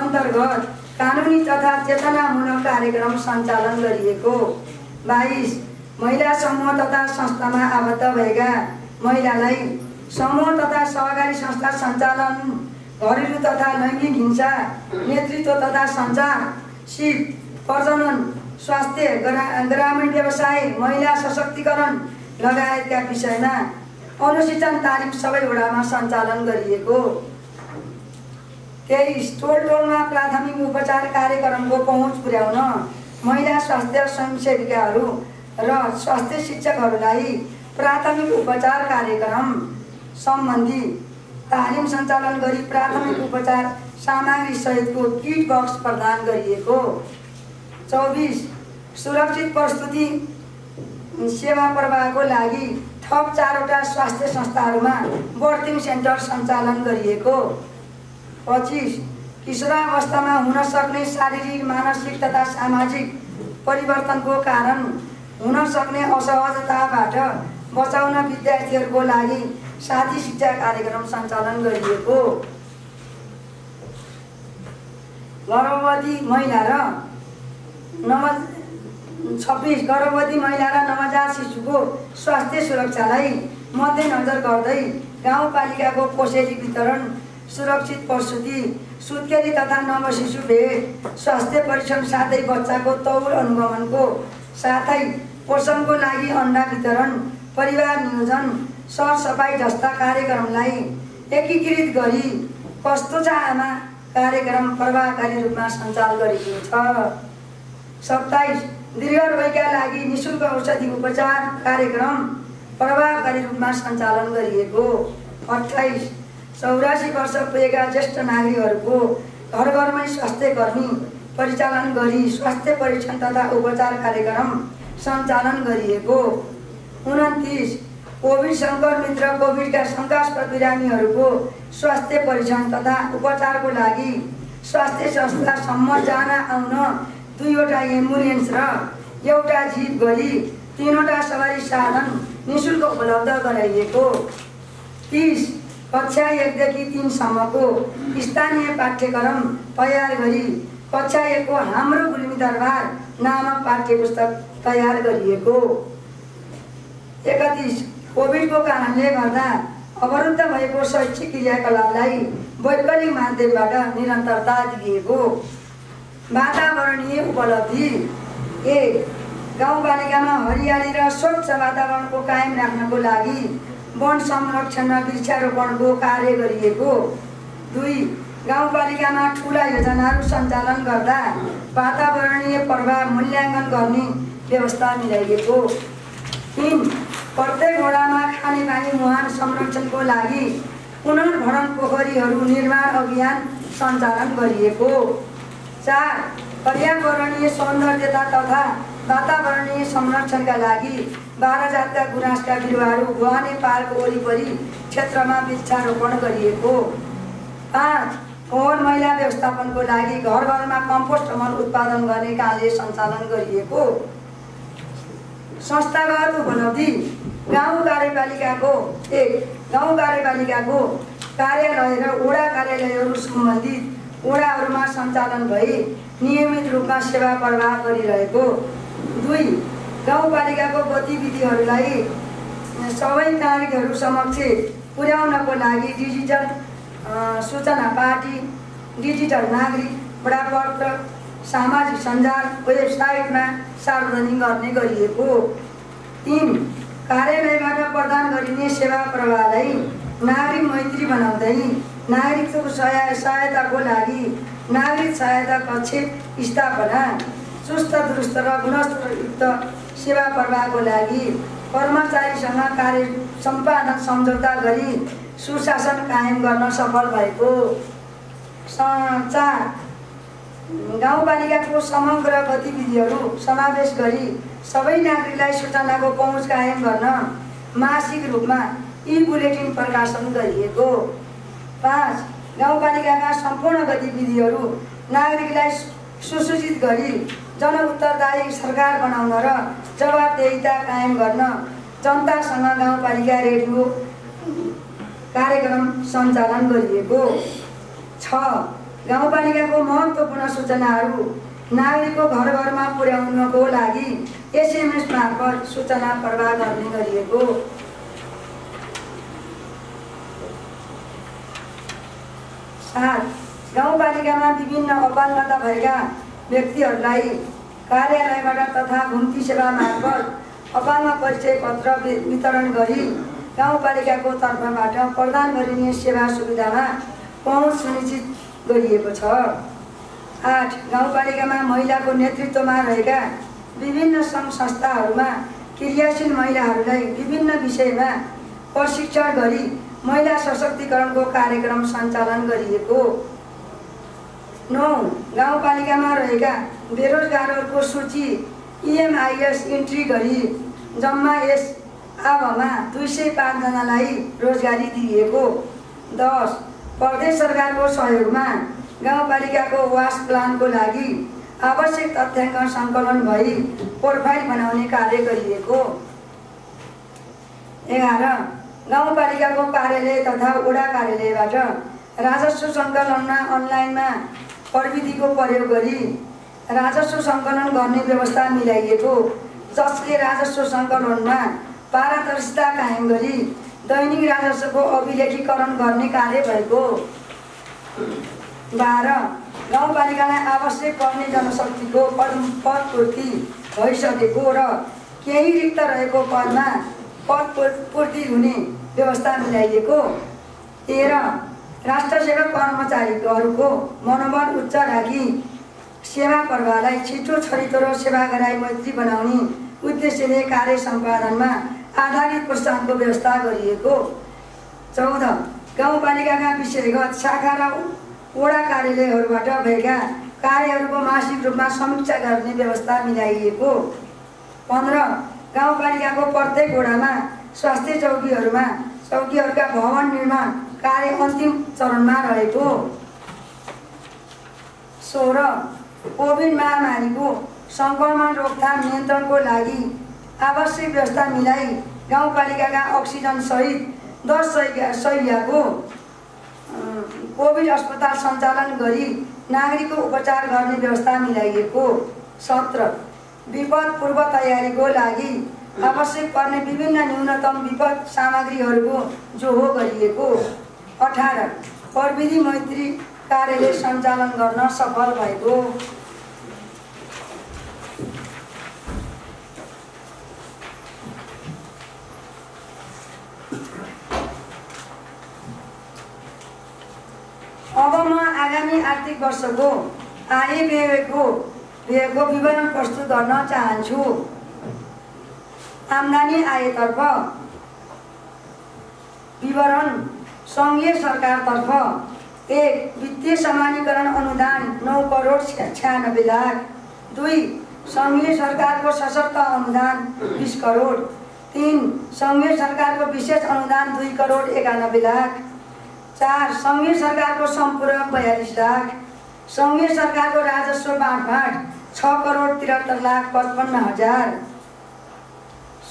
अन्तर्गत कानुनी तथा चेतनामूलक कार्यक्रम सञ्चालन गरिएको। 22 महिला समूह तथा संस्थामा आबद्ध भएका महिलालाई समूह तथा सहकारी संस्था सञ्चालन, घरेलु तथा लैङ्गिक हिंसा, नेतृत्व तथा सञ्चार, सिप, प्रजनन, स्वास्थ्य, ग्रामीण व्यवसाय, महिला सशक्तिकरण लगायतका विषयमा अनुशिक्षण तालिम सबै वडामा सञ्चालन गरिएको। 23 टोलमा प्राथमिक उपचार कार्यक्रमको पहुँच पुर्याउन महिला स्वास्थ्य स्वयंसेविकाहरू र स्वास्थ्य शिक्षकहरूलाई प्राथमिक उपचार कार्यक्रम सम्बन्धी तालिम सञ्चालन गरी प्राथमिक उपचार सामग्री सहितको किट बक्स प्रदान गरिएको। 24 सुरक्षित प्रस्तुति सेवा प्रवाहको लागि थप 4 वटा स्वास्थ्य संस्थाहरूमा बर्थिङ सेन्टर सञ्चालन गरिएको। 25 किशोरावस्थामा हुन सक्ने शारीरिक, मानसिक तथा सामाजिक परिवर्तनको कारण हुन सक्ने असहजताबाट बचाउन विद्यार्थीहरूको लागि साथी शिक्षा कार्यक्रम सञ्चालन गरिएको। गर्भवती महिला र 26 गर्भवती महिला र नवजात शिशुको स्वास्थ्य सुरक्षालाई मध्यनजर गर्दै गाउँपालिकाको कोसेली वितरण, सुरक्षित प्रसुति, सुत्केरी तथा नवशिशु भेट, स्वास्थ्य परीक्षण साथै बच्चाको तौल अनुगमनको साथै पोषणको लागि अन्डा वितरण, परिवार नियोजन, सरसफाइ जस्ता कार्यक्रमलाई एकीकृत गरी कस्तो छ आमा कार्यक्रम प्रभावकारी रूपमा सञ्चालन गरिएको छ। 27 दीर्घ रोगका लागि निःशुल्क औषधि उपचार कार्यक्रम प्रभावकारी रूपमा सञ्चालन गरिएको। 28 84 वर्ष पुगेका ज्येष्ठ नागरिकहरूको घर घरमै स्वास्थ्य कर्मी परिचालन गरी स्वास्थ्य परीक्षण तथा उपचार कार्यक्रम सञ्चालन गरिएको। 29 कोभिड सङ्क्रमित र कोभिडका शङ्कास्पद बिरामीहरूको स्वास्थ्य परीक्षण तथा उपचारको लागि स्वास्थ्य संस्थासम्म जान आउन 2वटा एम्बुलेन्स र एउटा जीप गरी 3वटा सवारी साधन निःशुल्क उपलब्ध गराइएको। 30 कक्षा 1 देखि 3 सम्मको स्थानीय पाठ्यक्रम तयार गरी कक्षा 1 को हाम्रो गुल्मी दरबार नामक पाठ्यपुस्तक तयार गरिएको। 31 कोभिडको कारणले गर्दा अवरुद्ध भएको शैक्षिक क्रियाकलापलाई वैकल्पिक माध्यमबाट निरन्तरता दिइएको। वातावरणीय उपलब्धि 1 गाउँपालिकामा हरियाली र स्वच्छ वातावरणको कायम राख्नको लागि वन संरक्षण र वृक्षारोपणको कार्य गरिएको। 2 गाउँपालिकामा ठुला योजनाहरू सञ्चालन गर्दा वातावरणीय प्रभाव मूल्याङ्कन गर्ने व्यवस्था मिलाइएको। 3 प्रत्येक वडामा खानेपानी मुहान संरक्षणको लागि पुनर्भरण पोखरीहरू निर्माण अभियान सञ्चालन गरिएको। 4 पर्यावरणीय सौन्दर्यता तथा वातावरणीय संरक्षणका लागि 12 जातका गुराँसका बिरुवाहरू गुहाने पार्क वरिपरि क्षेत्रमा वृक्षारोपण गरिएको। 5 फोहोर मैला व्यवस्थापनको लागि घर घरमा कम्पोस्ट मल उत्पादन गर्ने कार्य सञ्चालन गरिएको। संस्थागत उपलब्धि गाउँ कार्यपालिकाको 1 गाउँ कार्यपालिकाको कार्यालय र वडा कार्यालयहरू सम्बन्धित वडाहरूमा सञ्चालन भई नियमित रूपमा सेवा प्रवाह गरिरहेको। 2 गाउँपालिकाको गतिविधिहरूलाई सबै नागरिकहरू समक्ष पुर्याउनको लागि डिजिटल सूचना पार्टी, डिजिटल नागरिक बडापत्र, सामाजिक सञ्जाल वेबसाइटमा सार्वजनिक गर्ने गरिएको। 3 कार्यालयबाट प्रदान गरिने सेवा प्रवाहलाई नागरिक मैत्री बनाउँदै नागरिकको सहायताको लागि नागरिक सहायता कक्ष स्थापना, चुस्त दुरुस्त र गुणस्तरयुक्त सेवा प्रवाहको लागि कर्मचारीसँग कार्य सम्पादन सम्झौता गरी सुशासन कायम गर्न सफल भएको। 4 गाउँपालिकाको समग्र गतिविधिहरू समावेश गरी सबै नागरिकलाई सूचनाको पहुँच कायम गर्न मासिक रूपमा ई-बुलेटिन प्रकाशन गरिएको। 5 गाउँपालिकाका सम्पूर्ण गतिविधिहरू नागरिकलाई सुसूचित गरी जनउत्तरदायी सरकार बनाउन र जवाबदेहिता कायम गर्न जनतासँग गाउँपालिका रेडियो कार्यक्रम सञ्चालन गरिएको। 6 गाउँपालिकाको महत्त्वपूर्ण सूचनाहरू नागरिकको घर घरमा पुर्याउनको लागि SMS मार्फत सूचना प्रवाह गर्ने गरिएको। 7 गाउँपालिकामा विभिन्न अपाङ्गता भएका व्यक्तिहरूलाई कार्यालयबाट तथा घुम्ती सेवा मार्फत अपाङ्ग परिचय पत्र वितरण गरी गाउँपालिकाको तर्फबाट प्रदान गरिने सेवा सुविधामा पहुँच सुनिश्चित गरिएको छ। 8 गाउँपालिकामा महिलाको नेतृत्वमा रहेका विभिन्न सङ्घ संस्थाहरूमा क्रियाशील महिलाहरूलाई विभिन्न विषयमा प्रशिक्षण गरी महिला सशक्तिकरणको कार्यक्रम सञ्चालन गरिएको। 9 गाउँपालिकामा रहेका बेरोजगारहरूको सूची EMIS इन्ट्री गरी जम्मा यस आवमा 205 जनालाई रोजगारी दिइएको। 10 प्रदेश सरकारको सहयोगमा गाउँपालिकाको वास प्लानको लागि आवश्यक तथ्याङ्क सङ्कलन भई प्रोफाइल बनाउने कार्य गरिएको। 11 गाउँपालिकाको कार्यालय तथा वडा कार्यालयबाट राजस्व सङ्कलनमा अनलाइनमा प्रविधिको प्रयोग गरी राजस्व सङ्कलन गर्ने व्यवस्था मिलाइएको, जसले राजस्व सङ्कलनमा पारदर्शिता कायम गरी दैनिक राजस्वको अभिलेखीकरण गर्ने कार्य भएको। 12 गाउँपालिकालाई आवश्यक पर्ने जनशक्तिको पदपूर्ति भइसकेको र केही रिक्त रहेको पदमा पदपूर्ति हुने व्यवस्था मिलाइएको। 13 राष्ट्र सेवक कर्मचारीहरूको मनोबल उच्च राखी सेवा प्रवाहलाई छिटो छरितो र सेवाग्राही मैत्री बनाउने उद्देश्यले कार्य सम्पादनमा आधारित प्रोत्साहनको व्यवस्था गरिएको। 14 गाउँपालिकाका विषयगत शाखा र वडा कार्यालयहरूबाट भएका कार्यहरूको मासिक रूपमा समीक्षा गर्ने व्यवस्था मिलाइएको। 15 गाउँपालिकाको प्रत्येक वडामा स्वास्थ्य चौकीहरूका भवन निर्माण कार्य अन्तिम चरणमा रहेको। 16 कोभिड महामारीको सङ्क्रमण रोकथाम नियन्त्रणको लागि आवश्यक व्यवस्था मिलाई गाउँपालिकाका अक्सिजन सहित 10 शैय्याको कोभिड अस्पताल सञ्चालन गरी नागरिकको उपचार गर्ने व्यवस्था मिलाइएको। 17 विपद पूर्व तयारीको लागि आवश्यक पर्ने विभिन्न न्यूनतम विपद सामग्रीहरूको जोहो गरिएको। 18 प्रविधि मैत्री कार्यालय सञ्चालन गर्न सफल भएको। अब म आगामी आर्थिक वर्षको आय व्ययको विवरण प्रस्तुत गर्न चाहन्छु। आम्दानी आयतर्फ विवरण सङ्घीय सरकारतर्फ 1 वित्तीय समानीकरण अनुदान 9 करोड 96 लाख। 2 सङ्घीय सरकारको सशक्त अनुदान 20 करोड। 3 सङ्घीय सरकारको विशेष अनुदान 2 करोड 91 लाख। 4 सङ्घीय सरकारको सम्पूरक 42 लाख। सङ्घीय सरकारको राजस्व बाँडफाँड 6 करोड 73 लाख 55 हजार।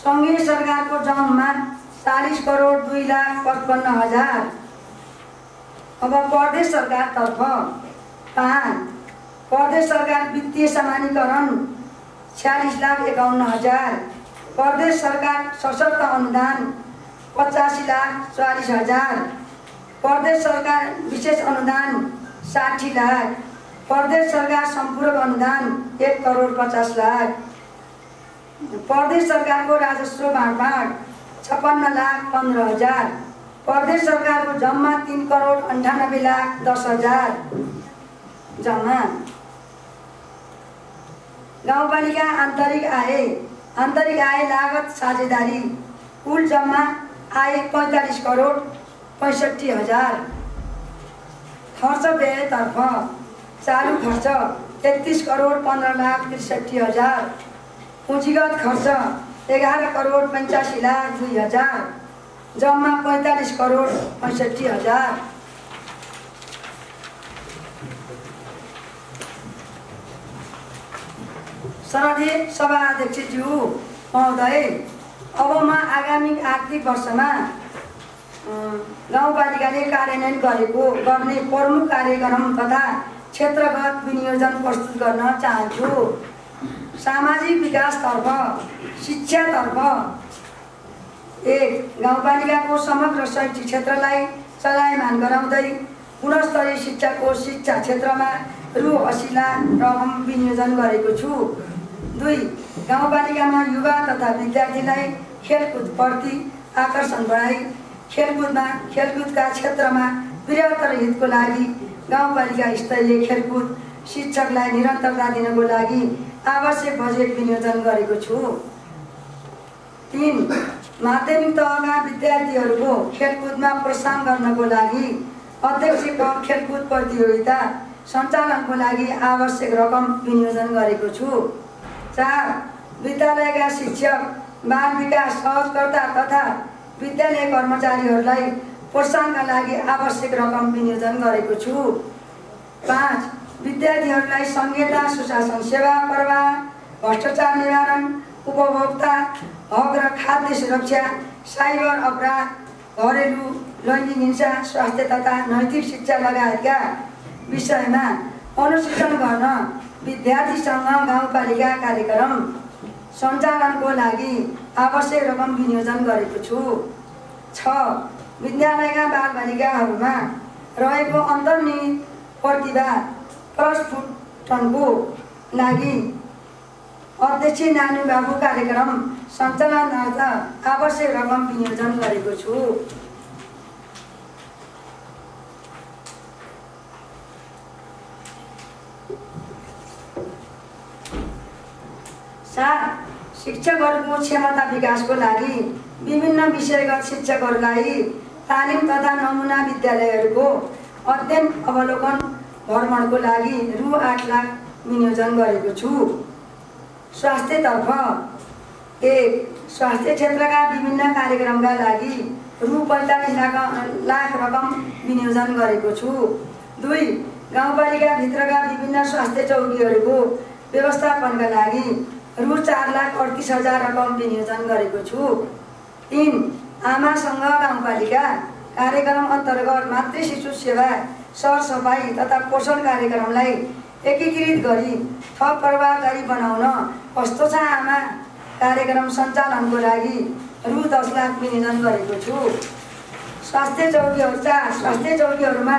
सङ्घीय सरकारको जम्मा 40 करोड 2 लाख 55 हजार। अब प्रदेश सरकारतर्फ 5 प्रदेश सरकार वित्तीय समानीकरण 46 लाख 51 हजार। प्रदेश सरकार सशक्त अनुदान 85 लाख 44 हजार। प्रदेश सरकार विशेष अनुदान 60 लाख। प्रदेश सरकार सम्पूरक अनुदान 1 करोड 50 लाख। प्रदेश सरकारको राजस्व बाँडफाँड 56 लाख 15 हजार। प्रदेश सरकारको जम्मा 3 करोड 98 लाख 10 हजार जम्मा। गाउँपालिका आन्तरिक आय लागत साझेदारी कुल जम्मा आय 45 करोड 65 हजार। खर्च व्ययतर्फ चालू खर्च 33 करोड 15 लाख 63 हजार। पुँजीगत खर्च 11 करोड 85 लाख 2 हजार जम्मा 45 करोड 65 हजार। श्रद्धेय सभा अध्यक्षज्यू महोदय, अब म आगामी आर्थिक वर्षमा गाउँपालिकाले कार्यान्वयन गर्ने प्रमुख कार्यक्रम तथा क्षेत्रगत विनियोजन प्रस्तुत गर्न चाहन्छु। सामाजिक विकासतर्फ शिक्षातर्फ 1 गाउँपालिकाको समग्र शैक्षिक क्षेत्रलाई चलायमान गराउँदै गुणस्तरीय शिक्षाको शिक्षा क्षेत्रमा रु 80 लाख रकम विनियोजन गरेको छु। 2 गाउँपालिकामा युवा तथा विद्यार्थीलाई खेलकुदप्रति आकर्षण बढाई खेलकुदका क्षेत्रमा बृहत्तर हितको लागि गाउँपालिका स्तरीय खेलकुद शिक्षकलाई निरन्तरता दिनको लागि आवश्यक बजेट विनियोजन गरेको छु। 3 माध्यमिक तहका विद्यार्थीहरूको खेलकुदमा प्रोत्साहन गर्नको लागि अध्यक्ष कप खेलकुद प्रतियोगिता सञ्चालनको लागि आवश्यक रकम विनियोजन गरेको छु। 4 विद्यालयका शिक्षक, बाल विकास सहयोगकर्ता तथा विद्यालय कर्मचारीहरूलाई प्रोत्साहनका लागि आवश्यक रकम विनियोजन गरेको छु। 5 विद्यार्थीहरूलाई संहिता, सुशासन, सेवा प्रवाह, भ्रष्टाचार निवारण, उपभोक्ता हक र खाद्य सुरक्षा, साइबर अपराध, घरेलु लैङ्गिक हिंसा, स्वास्थ्य तथा नैतिक शिक्षा लगायतका विषयमा अनुशिक्षण गर्न विद्यार्थीसँग गाउँपालिका कार्यक्रम सञ्चालनको लागि आवश्यक रकम विनियोजन गरेको छु। 6 विद्यालयका बालबालिकाहरूमा रहेको अन्तर्निहित प्रतिभा प्रस्फुटनको लागि अध्यक्ष नानी बाबु कार्यक्रम सञ्चालनार्थ आवश्यक रकम विनियोजन गरेको छु। 7 शिक्षकहरूको क्षमता विकासको लागि विभिन्न विषयगत शिक्षकहरूलाई तालिम तथा नमुना विद्यालयहरूको अध्ययन अवलोकन भ्रमणको लागि रु 8 लाख विनियोजन गरेको छु। स्वास्थ्यतर्फ 1 स्वास्थ्य क्षेत्रका विभिन्न कार्यक्रमका लागि रु 45 लाख रकम विनियोजन गरेको छु। 2 गाउँपालिका भित्रका विभिन्न स्वास्थ्य चौकीहरूको व्यवस्थापनका लागि रु 4,38,000 रकम विनियोजन गरेको छु। 3 आमासँग गाउँपालिका कार्यक्रम अन्तर्गत मातृ शिशु सेवा सरसफाई तथा पोषण कार्यक्रमलाई एकीकृत गरी थप प्रभावकारी बनाउन कस्तो छ आमा कार्यक्रम सञ्चालनको लागि रु 10 लाख विनियोजन गरेको छु। स्वास्थ्य चौकीहरूमा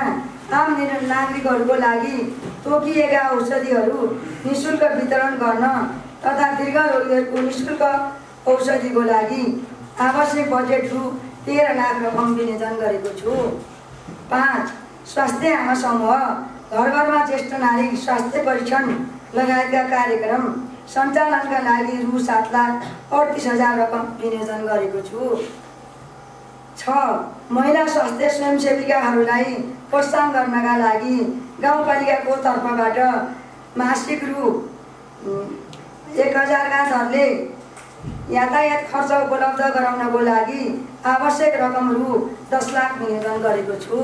आम नागरिकहरूको लागि तोकिएका औषधिहरू निःशुल्क वितरण गर्न तथा दीर्घ रोगीहरूको निःशुल्क औषधिको लागि आवश्यक बजेट रु 13 लाख रकम विनियोजन गरेको छु। 5 स्वास्थ्य आमा समूह घर घरमा ज्येष्ठ नारी स्वास्थ्य परीक्षण लगायतका कार्यक्रम सञ्चालनका लागि रु 7,38,000 रकम विनियोजन गरेको छु। 6 महिला स्वास्थ्य स्वयंसेविकाहरूलाई प्रोत्साहन गर्नका लागि गाउँपालिकाको तर्फबाट मासिक रु 1,000 का दरले यातायात खर्च उपलब्ध गराउनको लागि आवश्यक रकम रु 10 लाख विनियोजन गरेको छु।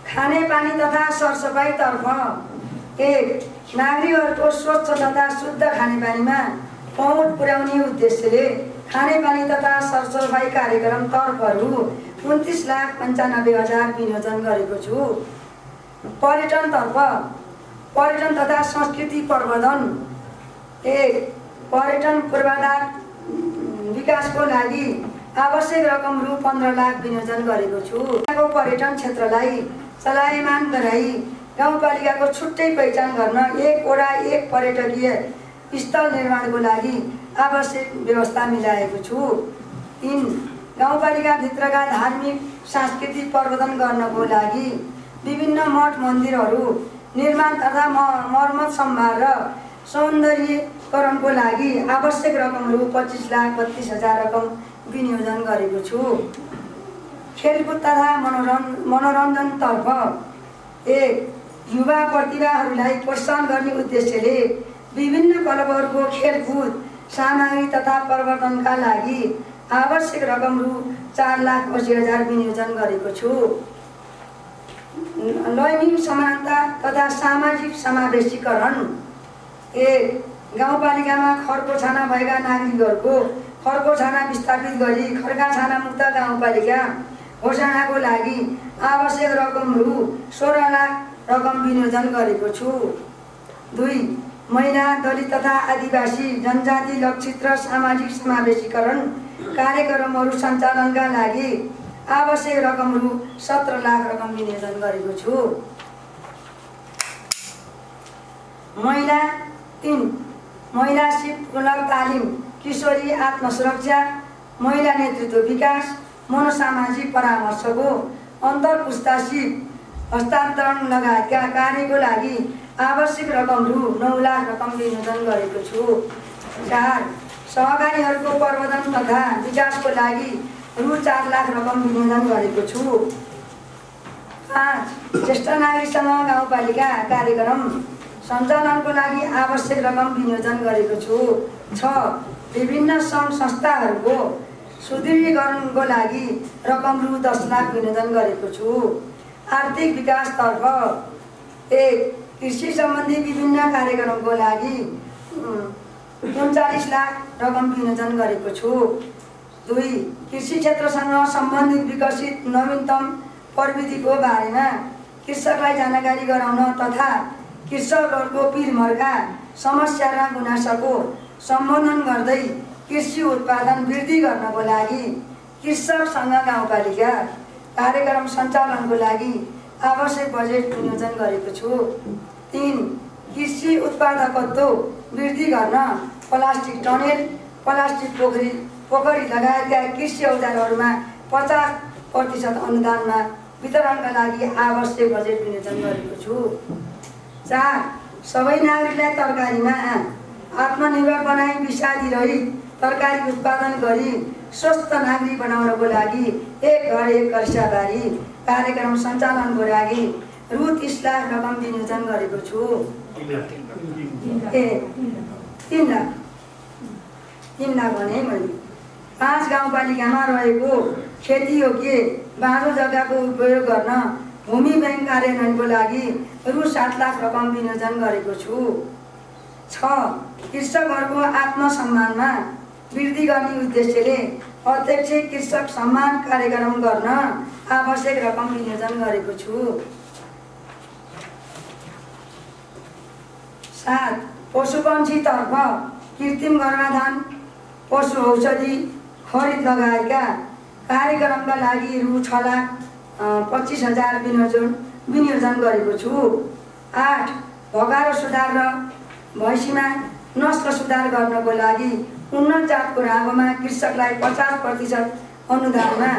खानेपानी तथा सरसफाइतर्फ 1 नागरिकहरूको स्वच्छ तथा शुद्ध खानेपानीमा पहुँच पुर्याउने उद्देश्यले खानेपानी तथा सरसफाइ कार्यक्रम तर्फहरू 29,95,000 विनियोजन गरेको छु। पर्यटन तथा संस्कृति प्रवर्धन 1 पर्यटन पूर्वाधार विकासको लागि आवश्यक रकम रु 15 लाख विनियोजन गरेको छु। पर्यटन क्षेत्रलाई चलायमान गराई गाउँपालिकाको छुट्टै पहिचान गर्न 1 वडा 1 पर्यटकीय स्थल निर्माणको लागि आवश्यक व्यवस्था मिलाएको छु। 3 गाउँपालिका भित्रका धार्मिक सांस्कृतिक प्रवर्धन गर्नको लागि विभिन्न मठ मन्दिरहरू निर्माण तथा मर्मत सम्भार र सौन्दर्यीकरणको लागि आवश्यक रकम रु 25,32,000 रकम विनियोजन गरेको छु। खेलकुद तथा मनोरञ्जनतर्फ 1 युवा प्रतिभाहरूलाई प्रोत्साहन गर्ने उद्देश्यले विभिन्न क्लबहरूको खेलकुद सामग्री तथा प्रवर्धनका लागि आवश्यक रकम रु 4,80,000 विनियोजन गरेको छु। लैङ्गिक समानता तथा सामाजिक समावेशीकरण 1 गाउँपालिकामा खर्को छाना भएका नागरिकहरूको खर्को छाना विस्थापित गरी खर्का छाना मुक्त गाउँपालिका घोषणाको लागि आवश्यक रकम रु 16 लाख रकम विनियोजन गरेको छु। 2 महिला दलित तथा आदिवासी जनजाति लक्षित र सामाजिक समावेशीकरण कार्यक्रमहरू सञ्चालनका लागि आवश्यक रकम रु 17 लाख रकम विनियोजन गरेको छु। 3 महिला सिपमूलक तालिम किशोरी आत्मसुरक्षा महिला नेतृत्व विकास मनोसामाजिक परामर्शको अन्तर्पुस्ता सिप हस्तान्तरण लगायतका कार्यको लागि आवश्यक रकम रु 9 लाख रकम विनियोजन गरेको छु। 4 सहकारीहरूको प्रवर्धन तथा विकासको लागि रु 4 लाख रकम विनियोजन गरेको छु। 5 ज्येष्ठ नागरिकसँग गाउँपालिका कार्यक्रम सञ्चालनको लागि आवश्यक रकम विनियोजन गरेको छु। 6 विभिन्न सङ्घ संस्थाहरूको सुदृढीकरणको लागि रकम रु 10 लाख विनियोजन गरेको छु। आर्थिक विकासतर्फ 1 कृषि सम्बन्धी विभिन्न कार्यक्रमको लागि 39 लाख रकम विनियोजन गरेको छु। 2 कृषि क्षेत्रसँग सम्बन्धित विकसित नवीनतम प्रविधिको बारेमा कृषकलाई जानकारी गराउन तथा कृषकहरूको पिरमर्का समस्या र गुनासोको सम्बोधन गर्दै कृषि उत्पादन वृद्धि गर्नको लागि कृषकसँग गाउँपालिका कार्यक्रम सञ्चालनको लागि आवश्यक बजेट विनियोजन गरेको छु। 3 कृषि उत्पादकत्व वृद्धि गर्न प्लास्टिक टनेल प्लास्टिक पोखरी लगायतका कृषि औजारहरूमा 50% अनुदानमा वितरणका लागि आवश्यक बजेट विनियोजन गरेको छु। 4 सबै नागरिकलाई तरकारीमा आत्मनिर्भर बनाई विषादी रहित तरकारी उत्पादन गरी स्वस्थ नागरिक बनाउनको लागि एक घर एक कर्साबारी कार्यक्रम सञ्चालनको लागि रु 30 लाख रकम विनियोजन गरेको छु। 3 लाख भने मैले 5 गाउँपालिकामा रहेको खेतीयोग्य बाँझो जग्गाको उपयोग गर्न भूमि बैंक कार्यान्वयनको लागि रु 7 लाख रकम विनियोजन गरेको छु। 6 कृषकहरूको आत्मसम्मानमा वृद्धि गर्ने उद्देश्यले अध्यक्ष कृषक सम्मान कार्यक्रम गर्न आवश्यक रकम विनियोजन गरेको छु। 7 पशुपन्छीतर्फ कृत्रिम गर्भाधान पशु औषधि खरिद लगायतका कार्यक्रमका लागि रु 6,25,000 विनियोजन गरेको छु। 8 भगारो सुधार र भैँसीमा नस्ल सुधार गर्नको लागि उन्नत जातको रागोमा कृषकलाई 50% अनुदानमा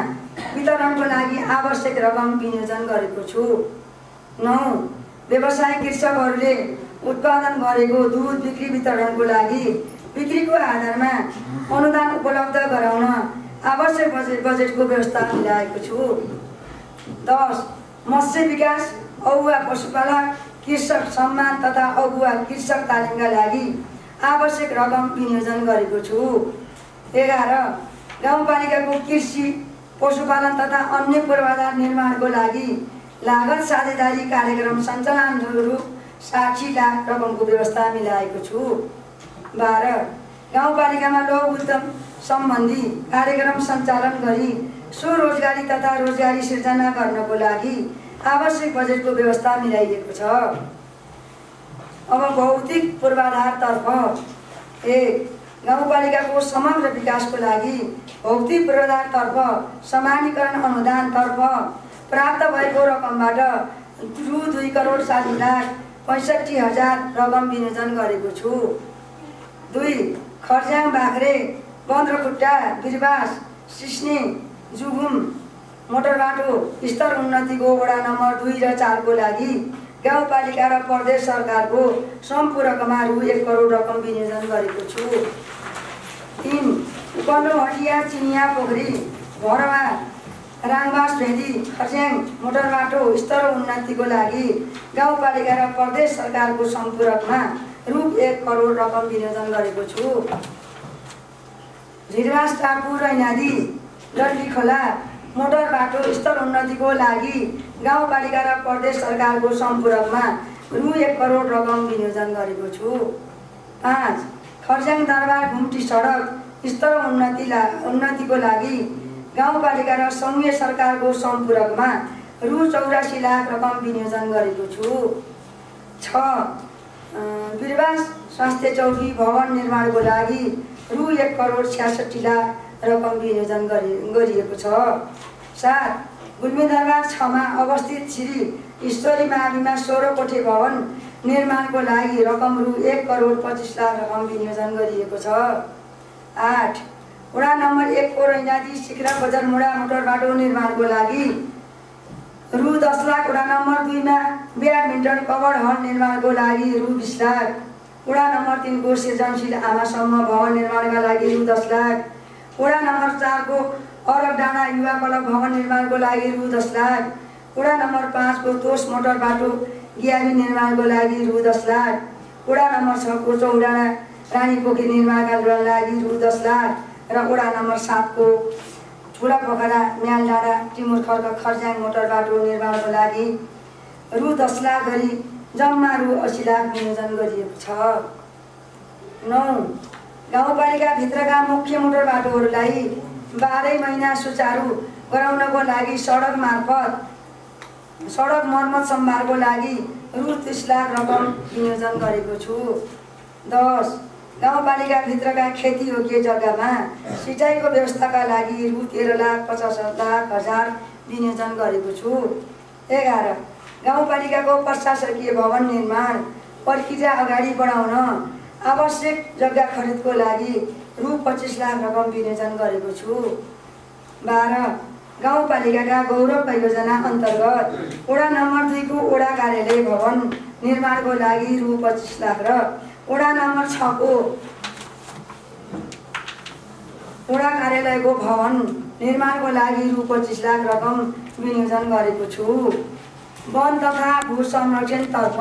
वितरणको लागि आवश्यक रकम विनियोजन गरेको छु। 9 व्यवसायिक कृषकहरूले उत्पादन गरेको दुध बिक्री वितरणको लागि बिक्रीको आधारमा अनुदान उपलब्ध गराउन आवश्यक बजेटको व्यवस्था मिलाएको छु। 10 मत्स्य विकास अगुवा पशुपालक कृषक सम्मान तथा अगुवा कृषक तालिमका लागि आवश्यक रकम विनियोजन गरेको छु। 11 गाउँपालिकाको कृषि पशुपालन तथा अन्य पूर्वाधार निर्माणको लागि लागत साझेदारी कार्यक्रम सञ्चालनहरू 60 लाख रकमको व्यवस्था मिलाएको छु। 12 गाउँपालिकामा लघु उद्यम सम्बन्धी कार्यक्रम सञ्चालन गरी स्वरोजगारी तथा रोजगारी सिर्जना गर्नको लागि आवश्यक बजेटको व्यवस्था मिलाइएको छ। अब भौतिक पूर्वाधारतर्फ 1 गाउँपालिकाको समग्र विकासको लागि भौतिक पूर्वाधारतर्फ समानीकरण अनुदानतर्फ प्राप्त भएको रकमबाट रु 2,60,65,000 रकम विनियोजन गरेको छु। 2 खर्ज्याङ बाख्रे बन्द्रखुट्टा बिरबास सिस्ने जुगुम मोटरबाटो स्तर उन्नतिको वडा नम्बर 2 र 4 को लागि गाउँपालिका र प्रदेश सरकारको सम्पूरकमा रु 1 करोड रकम विनियोजन गरेको छु। 3 उपन्डौहटिया चिनिया पोखरी भरवा राङबास भेदी खर्ज्याङ मोटरबाटो स्तर उन्नतिको लागि गाउँपालिका र प्रदेश सरकारको सम्पूरकमा रु 1 करोड रकम विनियोजन गरेको छु। झिरवास टापु रैनादी डल्ली खोला मोटरबाटो स्तर उन्नतिको लागि गाउँपालिका र प्रदेश सरकारको सम्पूरकमा रु 1 करोड रकम विनियोजन गरेको छु। 5 खर्ज्याङ दरबार घुम्टी सडक स्तर उन्नतिको लागि गाउँपालिका र सङ्घीय सरकारको सम्पूरकमा रु 84 लाख रकम विनियोजन गरेको छु। 6 बिरबास स्वास्थ्य चौकी भवन निर्माणको लागि रु 1 करोड 66 लाख रकम विनियोजन गरिएको छ। 7 गुल्मी दरबार 6 मा अवस्थित श्री ईश्वरी माविमा 16 कोठे भवन निर्माणको लागि रकम रु 1 करोड 25 लाख रकम विनियोजन गरिएको छ। 8 वडा नम्बर 1 को रैनादी सिक्रा बजार मुडा मोटरबाटो निर्माणको लागि रु 10 लाख। वडा नम्बर 2 मा ब्याडमिन्टन कभर हल निर्माणको लागि रु 20 लाख। वडा नम्बर 3 को सृजनशील आमासम्म भवन निर्माणका लागि रु 10 लाख। वडा नम्बर 4 को अरब डाँडा युवा क्लब भवन निर्माणको लागि रु 10 लाख। वडा नम्बर 5 को तोस मोटरबाटो ग्याबी निर्माणको लागि रु 10 लाख। वडा नम्बर 6 को चौडाँडा रानी पोखरी निर्माणका लागि रु 10 लाख र वडा नम्बर 7 को ठुला पोखरा म्याल डाँडा टिमुर खर्क खर्ज्याङ मोटरबाटो निर्माणको लागि रु 10 लाख गरी जम्मा रु 80 लाख विनियोजन गरिएको छ। 9 गाउँपालिका भित्रका मुख्य मोटरबाटोहरूलाई 12 महिना सुचारू गराउनको लागि सडक मर्मत सम्भारको लागि रु 30 लाख रकम विनियोजन गरेको छु। 10 गाउँपालिका भित्रका खेतीयोग्य जग्गामा सिँचाइको व्यवस्थाका लागि रु 13,50,000 विनियोजन गरेको छु। 11 गाउँपालिकाको प्रशासकीय भवन निर्माण प्रक्रिया अगाडि बढाउन आवश्यक जग्गा खरिदको लागि रु 25 लाख रकम विनियोजन गरेको छु। 12 गाउँपालिकाका गौरव योजना अन्तर्गत वडा नम्बर 2 को वडा कार्यालय भवन निर्माणको लागि रु 25 लाख र वडा नम्बर 6 को वडा कार्यालयको भवन निर्माणको लागि रु 25 लाख रकम विनियोजन गरेको छु। वन तथा भू संरक्षणतर्फ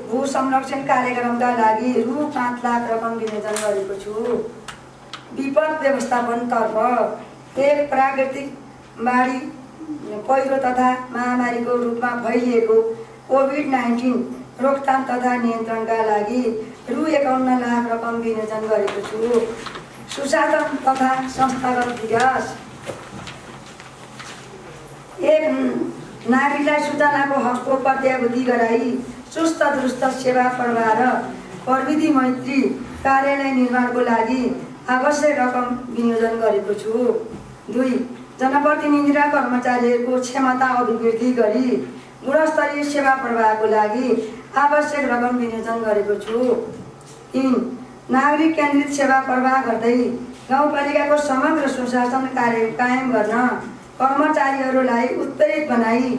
भू संरक्षण कार्यक्रमका लागि रु 5 लाख रकम विनियोजन गरेको छु। विपद व्यवस्थापनतर्फ प्राकृतिक बाढी पहिरो तथा महामारीको रूपमा फैलिएको कोभिड-19 रोकथाम तथा नियन्त्रणका लागि रु 51 लाख रकम विनियोजन गरेको छु। सुशासन तथा संस्थागत विकास नागरिकलाई सूचनाको हकको प्रत्याभूति गराई सुस्त दुरुस्त सेवा प्रवाह र प्रविधि मैत्री कार्यालय निर्माणको लागि आवश्यक रकम विनियोजन गरेको छु। 2 जनप्रतिनिधि र कर्मचारीहरूको क्षमता अभिवृद्धि गरी गुणस्तरीय सेवा प्रवाहको लागि आवश्यक रकम विनियोजन गरेको छु। 3 नागरिक केन्द्रित सेवा प्रवाह गर्दै गाउँपालिकाको समग्र सुशासन कार्य कायम गर्न कर्मचारीहरूलाई उत्प्रेरित बनाई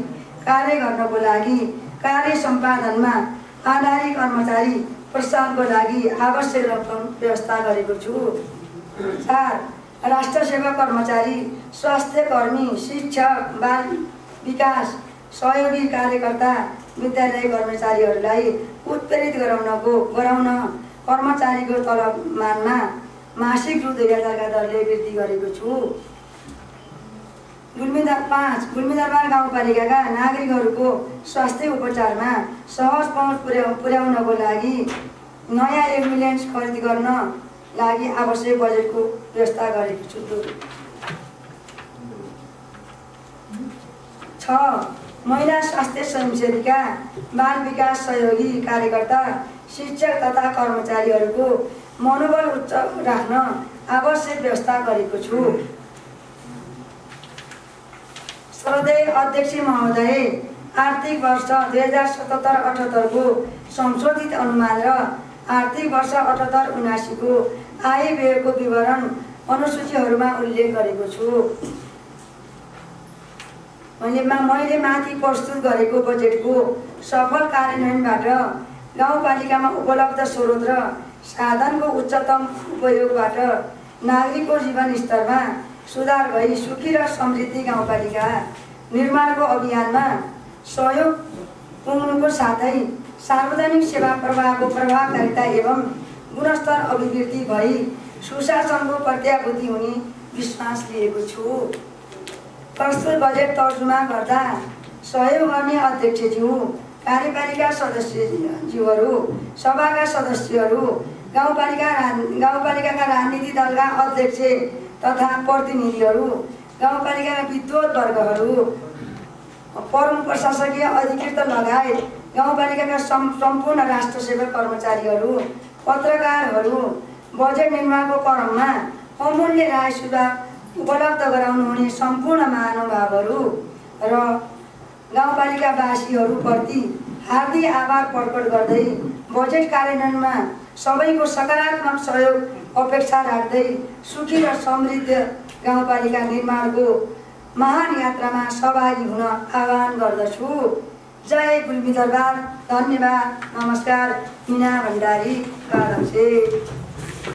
कार्य गर्नको लागि कार्य सम्पादनमा आधारित कर्मचारी प्रोत्साहनको लागि आवश्यक रकम व्यवस्था गरेको छु। 4 राष्ट्र सेवा कर्मचारी, स्वास्थ्य कर्मी, शिक्षक, बाल विकास सहयोगी कार्यकर्ता, विद्यालय कर्मचारीहरूलाई उत्प्रेरित गराउन कर्मचारीको तलबमानमा मासिक रु 2000 का दरले वृद्धि गरेको छु। 5 गुल्मीदरबार गाउँपालिकाका नागरिकहरूको स्वास्थ्य उपचारमा सहज पहुँच पुर्याउनको लागि नयाँ एम्बुलेन्स खरिद गर्न लागि आवश्यक बजेटको व्यवस्था गरेको छु। 6 महिला स्वास्थ्य स्वयंसेविका, बाल विकास सहयोगी कार्यकर्ता, शिक्षक तथा कर्मचारीहरूको मनोबल उच्च राख्न आवश्यक व्यवस्था गरेको छु। श्रद्धेय अध्यक्ष महोदय, आर्थिक वर्ष 2077-78 को संशोधित अनुमान र आर्थिक वर्ष 78-79 को आय व्ययको विवरण अनुसूचीहरूमा उल्लेख गरेको छु। मैले माथि प्रस्तुत गरेको बजेटको सफल कार्यान्वयनबाट गाउँपालिकामा उपलब्ध स्रोत र साधनको उच्चतम उपयोगबाट नागरिकको जीवन स्तरमा सुधार भई सुखी र समृद्धि गाउँपालिका निर्माणको अभियानमा सहयोग पुग्नुको साथै सार्वजनिक सेवा प्रवाहको प्रभावकारिता एवं गुणस्तर अभिवृद्धि भई सुशासनको प्रत्याभूति हुने विश्वास लिएको छु। प्रस्तुत बजेट तर्जुमा गर्दा सहयोग गर्ने अध्यक्षज्यू, कार्यपालिका सदस्यज्यूहरू, सभाका सदस्यहरू, गाउँपालिकाका राजनीतिक दलका अध्यक्ष तथा प्रतिनिधिहरू, गाउँपालिकाका विद्वत वर्गहरू, प्रमुख प्रशासकीय अधिकृत लगायत गाउँपालिकाका सम्पूर्ण राष्ट्र सेवा कर्मचारीहरू, पत्रकारहरू, बजेट निर्माणको क्रममा अमूल्य राय सुझाव उपलब्ध गराउनुहुने सम्पूर्ण महानुभावहरू र गाउँपालिकावासीहरूप्रति हार्दिक आभार प्रकट गर्दै बजेट कार्यान्वयनमा सबैको सकारात्मक सहयोग अपेक्षा राख्दै सुखी र समृद्ध गाउँपालिका निर्माणको महान यात्रामा सहभागी हुन आह्वान गर्दछु। जय गुल्मीदरबार। धन्यवाद। नमस्कार। मीना भण्डारी, अध्यक्ष।